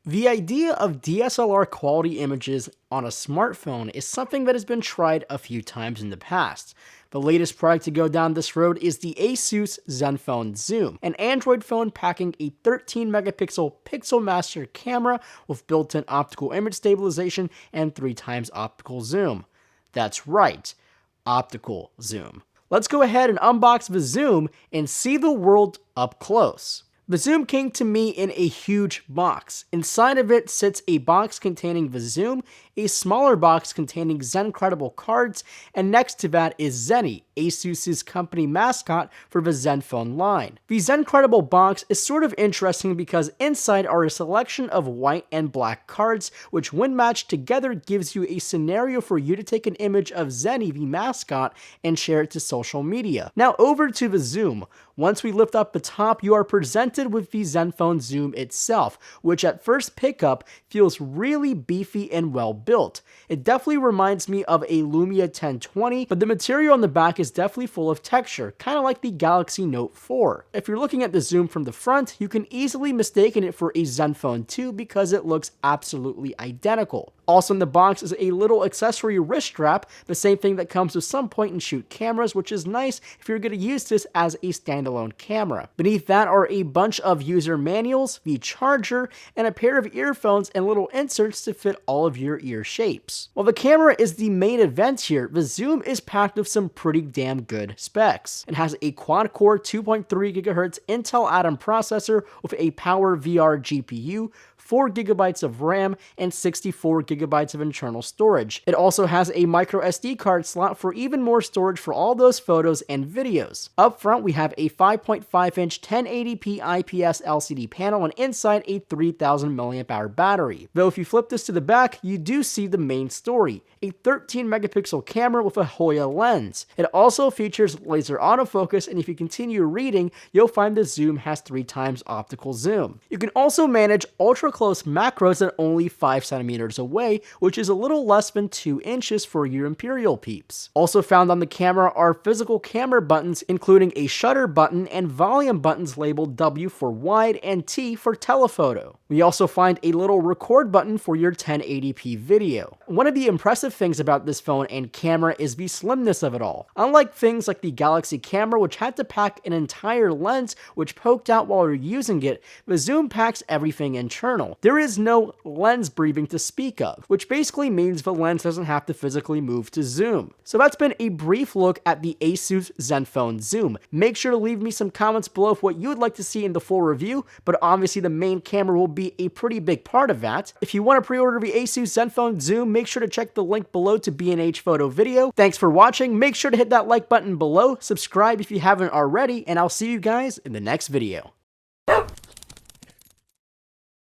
The idea of DSLR quality images on a smartphone is something that has been tried a few times in the past. The latest product to go down this road is the ASUS ZenFone Zoom, an Android phone packing a 13 megapixel Pixel Master camera with built-in optical image stabilization and 3 times optical zoom. That's right, optical zoom. Let's go ahead and unbox the Zoom and see the world up close. The Zoom came to me in a huge box. Inside of it sits a box containing the Zoom, a smaller box containing ZenCredible cards, and next to that is Zenny, ASUS's company mascot for the ZenFone line. The ZenCredible box is sort of interesting because inside are a selection of white and black cards, which when matched together gives you a scenario for you to take an image of Zenny, the mascot, and share it to social media. Now over to the Zoom. Once we lift up the top, you are presented with the ZenFone Zoom itself, which at first pickup feels really beefy and well built. It definitely reminds me of a Lumia 1020, but the material on the back is definitely full of texture, kind of like the Galaxy Note 4. If you're looking at the Zoom from the front, you can easily mistake it for a ZenFone 2 because it looks absolutely identical. Also in the box is a little accessory wrist strap, the same thing that comes with some point-and-shoot cameras, which is nice if you're going to use this as a standalone camera. Beneath that are a bunch of user manuals, the charger, and a pair of earphones and little inserts to fit all of your ear shapes. While the camera is the main event here, the Zoom is packed with some pretty damn good specs. It has a quad-core 2.3 GHz Intel Atom processor with a Power VR GPU, 4 GB of RAM, and 64 GB of internal storage. It also has a micro SD card slot for even more storage for all those photos and videos. Up front, we have a 5.5-inch 1080p IPS LCD panel and inside a 3000 mAh battery. Though if you flip this to the back, you do see the main story, a 13 megapixel camera with a Hoya lens. It also features laser autofocus, and if you continue reading, you'll find the Zoom has 3 times optical zoom. You can also manage ultra close macros at only 5 centimeters away, which is a little less than 2 inches for your Imperial peeps. Also found on the camera are physical camera buttons, including a shutter button and volume buttons labeled W for wide and T for telephoto. We also find a little record button for your 1080p video. One of the impressive things about this phone and camera is the slimness of it all. Unlike things like the Galaxy camera, which had to pack an entire lens which poked out while you're using it, the Zoom packs everything internal. There is no lens breathing to speak of, which basically means the lens doesn't have to physically move to zoom. So that's been a brief look at the ASUS ZenFone Zoom. Make sure to leave me some comments below of what you would like to see in the full review, but obviously the main camera will be a pretty big part of that. If you want to pre-order the ASUS ZenFone Zoom, make sure to check the link below to B&H Photo Video. Thanks for watching. Make sure to hit that like button below, subscribe if you haven't already, and I'll see you guys in the next video.